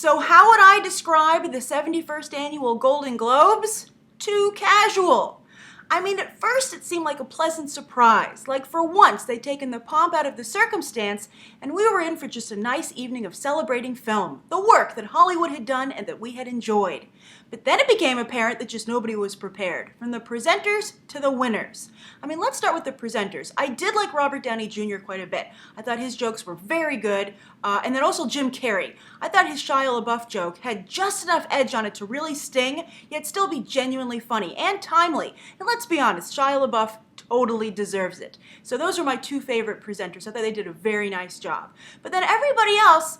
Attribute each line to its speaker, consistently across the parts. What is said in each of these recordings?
Speaker 1: So how would I describe the 71st Annual Golden Globes? Too casual. I mean, at first it seemed like a pleasant surprise. Like for once, they'd taken the pomp out of the circumstance, and we were in for just a nice evening of celebrating film, the work that Hollywood had done and that we had enjoyed. But then it became apparent that just nobody was prepared, from the presenters to the winners. I mean, let's start with the presenters. I did like Robert Downey Jr. quite a bit. I thought his jokes were very good, and then also Jim Carrey. I thought his Shia LaBeouf joke had just enough edge on it to really sting, yet still be genuinely funny and timely. And let's be honest, Shia LaBeouf totally deserves it. So those are my two favorite presenters. I thought they did a very nice job. But then everybody else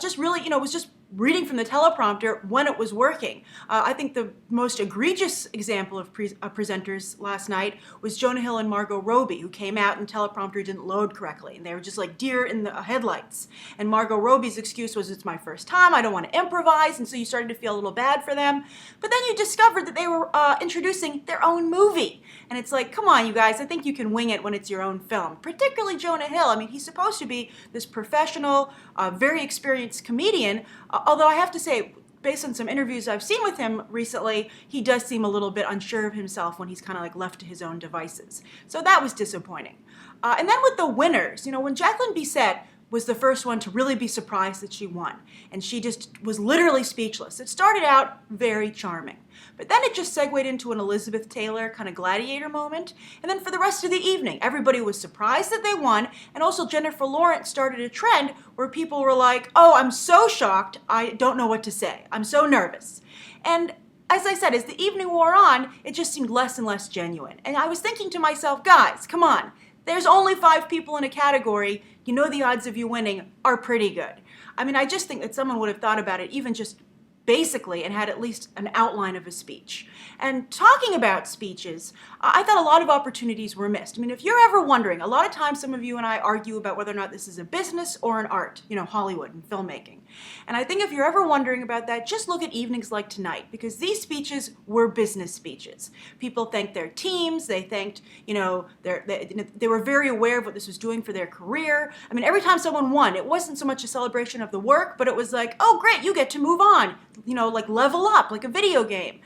Speaker 1: just really, was just reading from the teleprompter when it was working. I think the most egregious example of presenters last night was Jonah Hill and Margot Robbie, who came out and teleprompter didn't load correctly, and they were just like deer in the headlights. And Margot Robbie's excuse was, it's my first time, I don't want to improvise, and so you started to feel a little bad for them. But then you discovered that they were introducing their own movie. And it's like, come on, you guys, I think you can wing it when it's your own film. Particularly Jonah Hill. I mean, he's supposed to be this professional, very experienced comedian, although I have to say, based on some interviews I've seen with him recently, he does seem a little bit unsure of himself when he's kind of like left to his own devices. So that was disappointing. And then with the winners, when Jacqueline Bisset was the first one to really be surprised that she won, and she just was literally speechless. It started out very charming, but then it just segued into an Elizabeth Taylor kind of gladiator moment, and then for the rest of the evening, everybody was surprised that they won, and also Jennifer Lawrence started a trend where people were like, oh, I'm so shocked, I don't know what to say, I'm so nervous. And as I said, as the evening wore on, it just seemed less and less genuine. And I was thinking to myself, guys, come on, there's only 5 people in a category. You know the odds of you winning are pretty good. I mean, I just think that someone would have thought about it even just basically and had at least an outline of a speech. And talking about speeches, I thought a lot of opportunities were missed. I mean, if you're ever wondering, a lot of times some of you and I argue about whether or not this is a business or an art, Hollywood and filmmaking. And I think if you're ever wondering about that, just look at evenings like tonight, because these speeches were business speeches. People thanked their teams, they thanked, they were very aware of what this was doing for their career. I mean, every time someone won, it wasn't so much a celebration of the work, but it was like, oh great, you get to move on. Like level up, like a video game.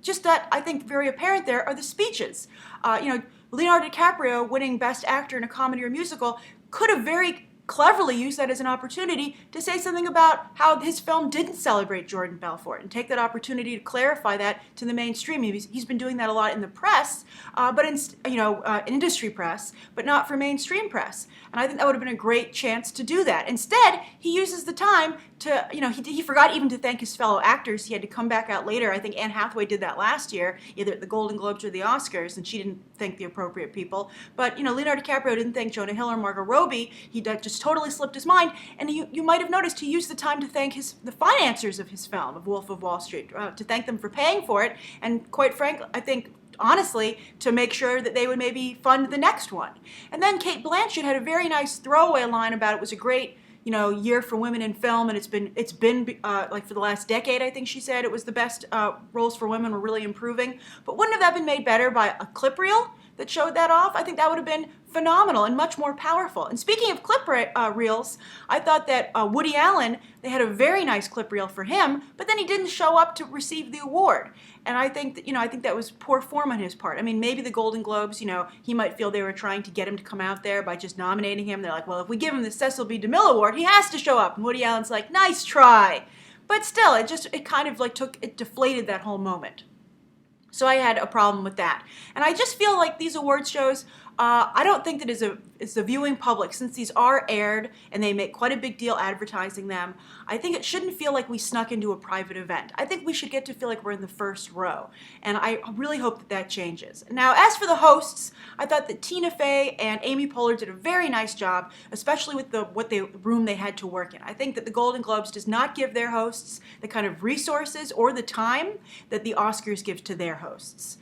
Speaker 1: Just that, I think, very apparent there are the speeches. Leonardo Dicaprio winning Best Actor in a Comedy or Musical could have very cleverly used that as an opportunity to say something about how his film didn't celebrate Jordan Belfort and take that opportunity to clarify that to the mainstream. He's been doing that a lot in the press, but in industry press, but not for mainstream press. And I think that would have been a great chance to do that. Instead, he uses the time to, he forgot even to thank his fellow actors. He had to come back out later. I think Anne Hathaway did that last year, either at the Golden Globes or the Oscars, and she didn't thank the appropriate people. But, Leonardo DiCaprio didn't thank Jonah Hill or Margot Robbie. He just totally slipped his mind. And you might have noticed he used the time to thank the financiers of his film, of Wolf of Wall Street, to thank them for paying for it. And quite frankly, I think, honestly, to make sure that they would maybe fund the next one. And then Cate Blanchett had a very nice throwaway line about it was a great year for women in film, and it's been like for the last decade, I think she said it was the best roles for women were really improving. But wouldn't have that been made better by a clip reel that showed that off? I think that would have been phenomenal and much more powerful. And speaking of clip reels, I thought that Woody Allen, they had a very nice clip reel for him, but then he didn't show up to receive the award. And I think that, I think that was poor form on his part. I mean, maybe the Golden Globes, he might feel they were trying to get him to come out there by just nominating him. They're like, well, if we give him the Cecil B. DeMille Award, he has to show up. And Woody Allen's like, nice try. But still, it kind of like it deflated that whole moment. So I had a problem with that. And I just feel like these awards shows, I don't think that as the viewing public, since these are aired and they make quite a big deal advertising them, I think it shouldn't feel like we snuck into a private event. I think we should get to feel like we're in the first row. And I really hope that that changes. Now, as for the hosts, I thought that Tina Fey and Amy Poehler did a very nice job, especially with the room they had to work in. I think that the Golden Globes does not give their hosts the kind of resources or the time that the Oscars give to their hosts.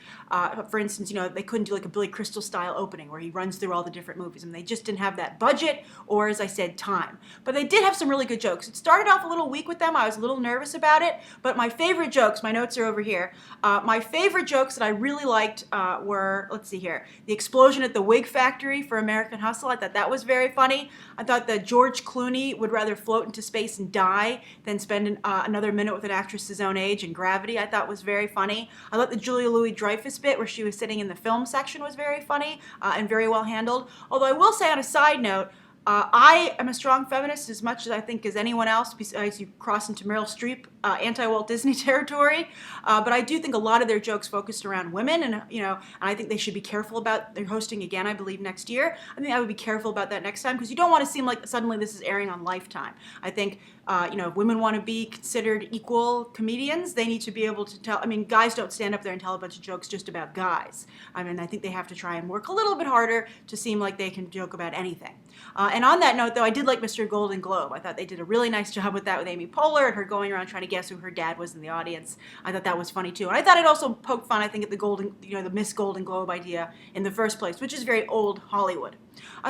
Speaker 1: For instance, they couldn't do like a Billy Crystal style opening where he runs through all the different movies. criticism. They just didn't have that budget or, as I said, time. But they did have some really good jokes. It started off a little weak with them. I was a little nervous about it. But my favorite jokes, my notes are over here. My favorite jokes that I really liked were, let's see here, the explosion at the wig factory for American Hustle. I thought that was very funny. I thought that George Clooney would rather float into space and die than spend another minute with an actress his own age in Gravity. I thought was very funny. I thought the Julia Louis-Dreyfus bit where she was sitting in the film section was very funny and very well handled. Although I will say on a side note, I am a strong feminist as much as I think as anyone else, besides you cross into Meryl Streep, anti-Walt Disney territory. But I do think a lot of their jokes focused around women, and and I think they should be careful about. They're hosting again, I believe, next year. I think I would be careful about that next time because you don't want to seem like suddenly this is airing on Lifetime. I think if women want to be considered equal comedians, they need to be able to tell. I mean, guys don't stand up there and tell a bunch of jokes just about guys. I mean, I think they have to try and work a little bit harder to seem like they can joke about anything. And on that note, though, I did like Mr. Golden Globe. I thought they did a really nice job with that with Amy Poehler and her going around trying to guess who her dad was in the audience. I thought that was funny, too. And I thought it also poked fun, I think, at the Miss Golden Globe idea in the first place, which is very old Hollywood.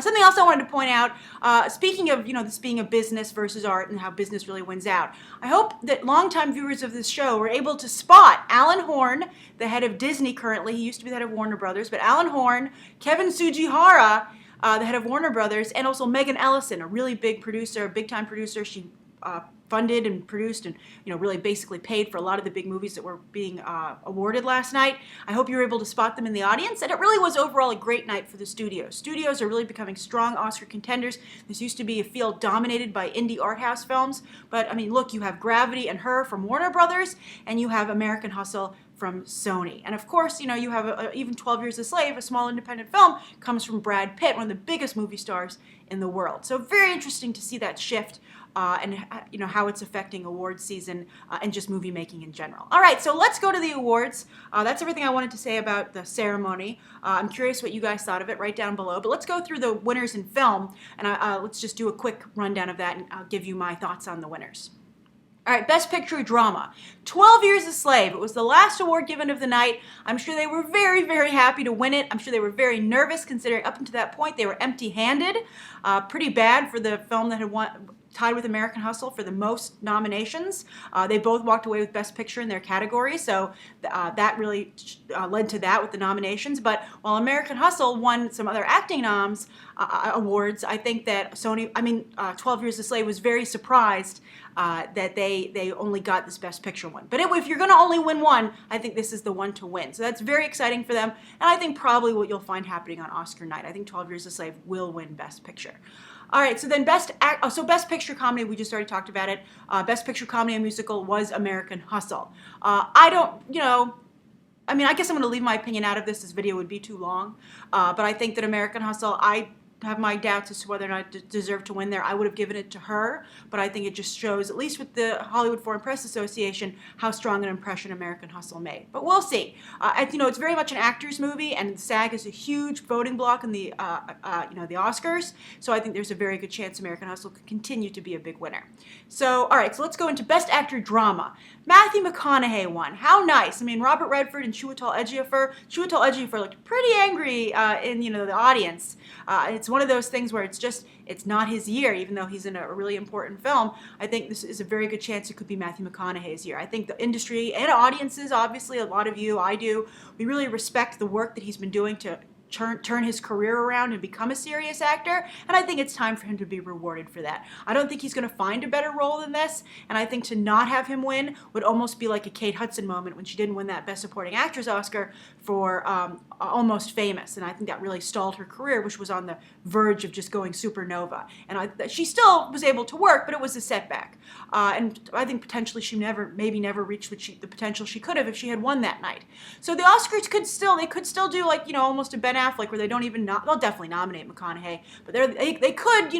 Speaker 1: Something else I wanted to point out, speaking of, this being a business versus art and how business really wins out, I hope that longtime viewers of this show were able to spot Alan Horn, the head of Disney currently. He used to be the head of Warner Brothers, but Alan Horn, Kevin Tsujihara, the head of Warner Brothers, and also Megan Ellison, a really big producer, a big-time producer. She funded and produced and really basically paid for a lot of the big movies that were being awarded last night. I hope you were able to spot them in the audience, and it really was overall a great night for the studios. Studios are really becoming strong Oscar contenders. This used to be a field dominated by indie art house films, but I mean, look, you have Gravity and Her from Warner Brothers, and you have American Hustle from Sony. And of course, you have even 12 Years a Slave, a small independent film, comes from Brad Pitt, one of the biggest movie stars in the world. So very interesting to see that shift and how it's affecting award season and just movie making in general. All right, so let's go to the awards. That's everything I wanted to say about the ceremony. I'm curious what you guys thought of it. Right down below. But let's go through the winners in film, and let's just do a quick rundown of that, and I'll give you my thoughts on the winners. All right, Best Picture Drama. 12 Years a Slave. It was the last award given of the night. I'm sure they were very, very happy to win it. I'm sure they were very nervous considering up until that point they were empty-handed. Pretty bad for the film that had won, tied with American Hustle for the most nominations. They both walked away with Best Picture in their category, so that really led to that with the nominations. But while American Hustle won some other acting awards, I think that 12 Years a Slave was very surprised that they only got this Best Picture one. But if you're going to only win one, I think this is the one to win. So that's very exciting for them, and I think probably what you'll find happening on Oscar night. I think 12 Years a Slave will win Best Picture. All right, so then Best Picture Comedy, we just already talked about it. Best Picture Comedy and Musical was American Hustle. I guess I'm going to leave my opinion out of this. This video would be too long. But I think that American Hustle, I have my doubts as to whether or not it deserved to win there. I would have given it to her, but I think it just shows, at least with the Hollywood Foreign Press Association, how strong an impression American Hustle made. But we'll see. It's very much an actor's movie, and SAG is a huge voting block in the Oscars. So I think there's a very good chance American Hustle could continue to be a big winner. So, all right, so let's go into Best Actor Drama. Matthew McConaughey won. How nice. I mean, Robert Redford and Chiwetel Ejiofor looked pretty angry in the audience. It's one of those things where it's not his year, even though he's in a really important film. I think this is a very good chance it could be Matthew McConaughey's year. I think the industry and audiences, obviously, a lot of you, I do, we really respect the work that he's been doing to turn his career around and become a serious actor, and I think it's time for him to be rewarded for that. I don't think he's going to find a better role than this, and I think to not have him win would almost be like a Kate Hudson moment when she didn't win that Best Supporting Actress Oscar for Almost Famous, and I think that really stalled her career, which was on the verge of just going supernova. And she still was able to work, but it was a setback. And I think potentially she maybe never reached the potential she could have if she had won that night. So the Oscars could still do almost a Ben Affleck where they don't even they'll definitely nominate McConaughey, but they could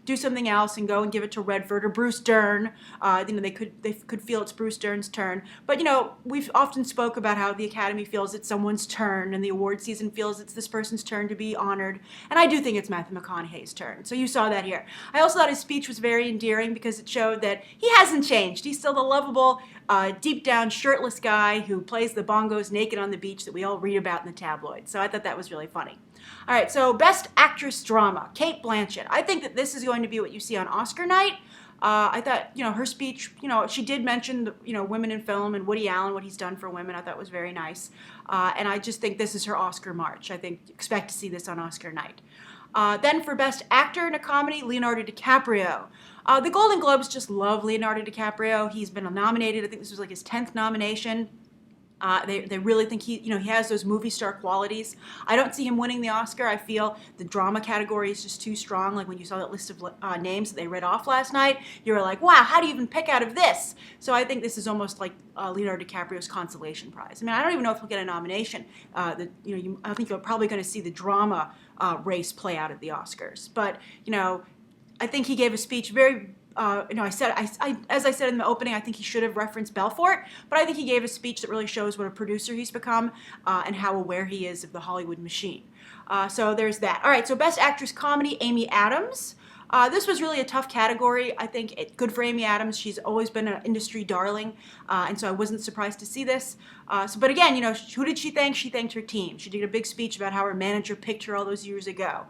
Speaker 1: do something else and go and give it to Redford or Bruce Dern. They could feel it's Bruce Dern's turn. But we've often spoke about how the Academy feels it's someone's turn and the award season feels it's this person's turn to be honored. And I do think it's Matthew McConaughey's turn. So you saw that here. I also thought his speech was very endearing because it showed that he hasn't changed. He's still the lovable, deep down shirtless guy who plays the bongos naked on the beach that we all read about in the tabloids. So I thought that was really funny. All right, so Best Actress Drama, Cate Blanchett. I think that this is going to be what you see on Oscar night. I thought, her speech, she did mention, women in film and Woody Allen, what he's done for women. I thought was very nice. And I just think this is her Oscar march. I think expect to see this on Oscar night. Then for Best Actor in a Comedy, Leonardo Dicaprio. The Golden Globes just love Leonardo DiCaprio. He's been nominated. I think this was like his 10th nomination. They really think he has those movie star qualities. I don't see him winning the Oscar. I feel the drama category is just too strong. Like when you saw that list of names that they read off last night, you were like, wow, how do you even pick out of this? So I think this is almost like Leonardo DiCaprio's consolation prize. I mean, I don't even know if he'll get a nomination. I think you're probably going to see the drama race play out at the Oscars. But I think he gave a speech very. As I said in the opening, I think he should have referenced Belfort, but I think he gave a speech that really shows what a producer he's become and how aware he is of the Hollywood machine. So there's that. All right, so Best Actress Comedy, Amy Adams. This was really a tough category. I think good for Amy Adams. She's always been an industry darling, and so I wasn't surprised to see this. But again, who did she thank? She thanked her team. She did a big speech about how her manager picked her all those years ago,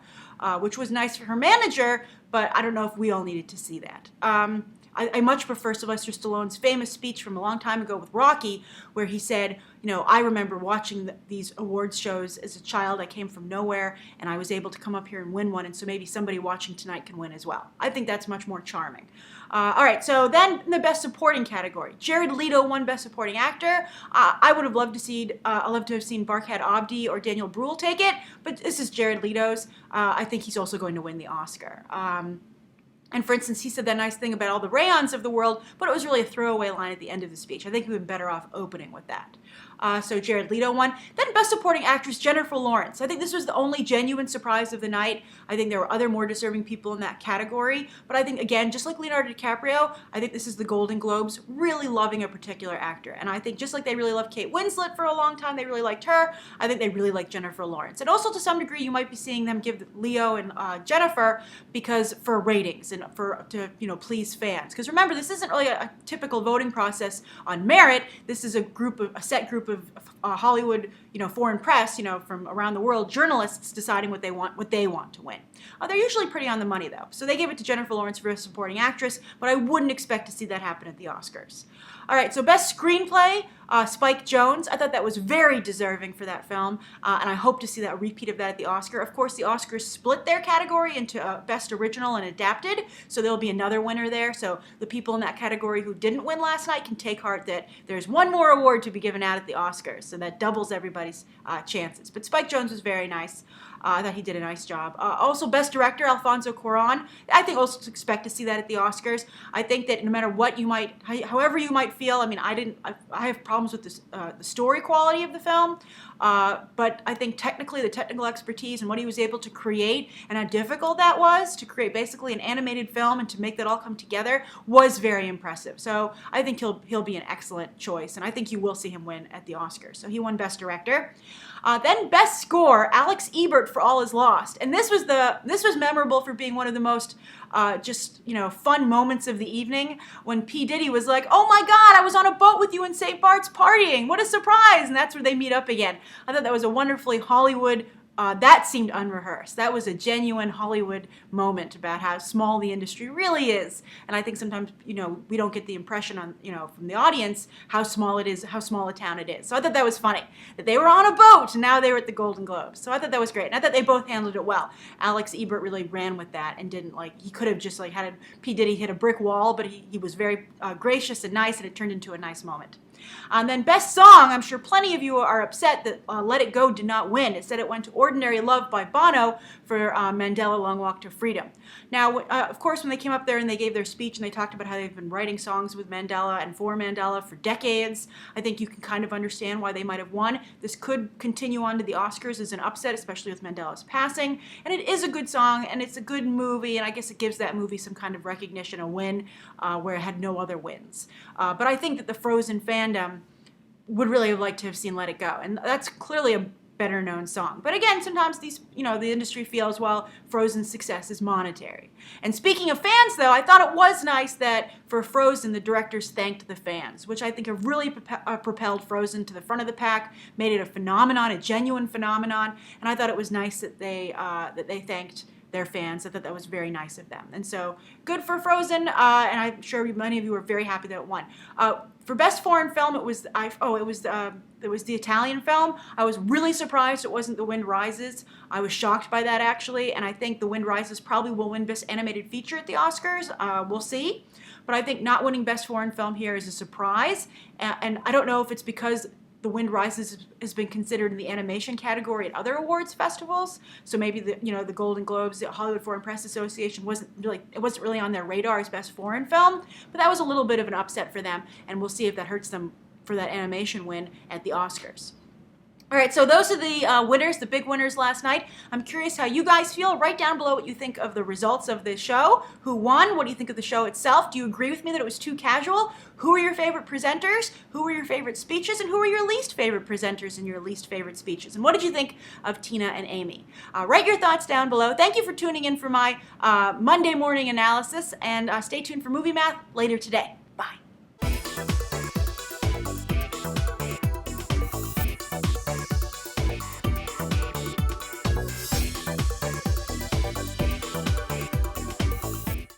Speaker 1: which was nice for her manager, but I don't know if we all needed to see that. I much prefer Sylvester Stallone's famous speech from a long time ago with Rocky, where he said, I remember watching these awards shows as a child. I came from nowhere, and I was able to come up here and win one, and so maybe somebody watching tonight can win as well. I think that's much more charming. All right, so then in the Best Supporting category, Jared Leto won Best Supporting Actor. I would have loved to see, have seen Barkhad Abdi or Daniel Bruhl take it, but this is Jared Leto's. I think he's also going to win the Oscar. And for instance, he said that nice thing about all the rayons of the world, but it was really a throwaway line at the end of the speech. I think he would have been better off opening with that. So Jared Leto won. Then Best Supporting Actress, Jennifer Lawrence. I think this was the only genuine surprise of the night. I think there were other more deserving people in that category. But I think, again, just like Leonardo DiCaprio, I think this is the Golden Globes really loving a particular actor. And I think just like they really loved Kate Winslet for a long time, they really liked her, I think they really like Jennifer Lawrence. And also to some degree, you might be seeing them give Leo and Jennifer because for ratings and to please fans. Because remember, this isn't really a typical voting process on merit. This is a set group of Hollywood, foreign press, from around the world, journalists deciding what they want to win. They're usually pretty on the money though. So they gave it to Jennifer Lawrence for Best Supporting Actress, but I wouldn't expect to see that happen at the Oscars. All right, so Best Screenplay, Spike Jonze. I thought that was very deserving for that film, and I hope to see that repeat of that at the Oscar. Of course, the Oscars split their category into Best Original and Adapted, so there'll be another winner there. So the people in that category who didn't win last night can take heart that there's one more award to be given out at the Oscars, so that doubles everybody's chances. But Spike Jonze was very nice. I thought he did a nice job. Also, Best Director, Alfonso Koron. I think also expect to see that at the Oscars. I think that no matter what however you might feel, I mean, I have problems with this, the story quality of the film, but I think technically the technical expertise and what he was able to create and how difficult that was to create basically an animated film and to make that all come together was very impressive. So I think he'll be an excellent choice, and I think you will see him win at the Oscars. So he won Best Director. Then Best Score, Alex Ebert for All Is Lost, and this was memorable for being one of the most fun moments of the evening when P. Diddy was like, "Oh my God, I was on a boat with you in St. Bart's partying. What a surprise!" And that's where they meet up again. I thought that was a wonderfully Hollywood. That seemed unrehearsed. That was a genuine Hollywood moment about how small the industry really is. And I think sometimes, we don't get the impression from the audience how small it is, how small a town it is. So I thought that was funny that they were on a boat and now they were at the Golden Globes. So I thought that was great. And I thought they both handled it well. Alex Ebert really ran with that and didn't he could have just had P. Diddy hit a brick wall, but he was very gracious and nice, and it turned into a nice moment. And then Best Song, I'm sure plenty of you are upset that Let It Go did not win. Instead, it went to Ordinary Love by Bono for Mandela Long Walk to Freedom. Now, of course, when they came up there and they gave their speech and they talked about how they've been writing songs with Mandela and for Mandela for decades, I think you can kind of understand why they might have won. This could continue on to the Oscars as an upset, especially with Mandela's passing. And it is a good song, and it's a good movie, and I guess it gives that movie some kind of recognition, a win, where it had no other wins. But I think that the Frozen fandom would really have liked to have seen Let It Go. And that's clearly better known song. But again, sometimes these, the industry feels, well, Frozen's success is monetary. And speaking of fans, though, I thought it was nice that for Frozen, the directors thanked the fans, which I think have really propelled Frozen to the front of the pack, made it a phenomenon, a genuine phenomenon. And I thought it was nice that they thanked their fans. I thought that was very nice of them. And so good for Frozen, and I'm sure many of you were very happy that it won. For Best Foreign Film, it was the Italian film. I was really surprised it wasn't The Wind Rises. I was shocked by that, actually, and I think The Wind Rises probably will win Best Animated Feature at the Oscars. We'll see. But I think not winning Best Foreign Film here is a surprise, and I don't know if it's because The Wind Rises has been considered in the animation category at other awards festivals. So maybe the Golden Globes, the Hollywood Foreign Press Association wasn't really on their radar as Best Foreign Film. But that was a little bit of an upset for them, and we'll see if that hurts them for that animation win at the Oscars. All right, so those are the winners, the big winners last night. I'm curious how you guys feel. Write down below what you think of the results of the show. Who won? What do you think of the show itself? Do you agree with me that it was too casual? Who are your favorite presenters? Who are your favorite speeches? And who are your least favorite presenters and your least favorite speeches? And what did you think of Tina and Amy? Write your thoughts down below. Thank you for tuning in for my Monday morning analysis, and stay tuned for Movie Math later today.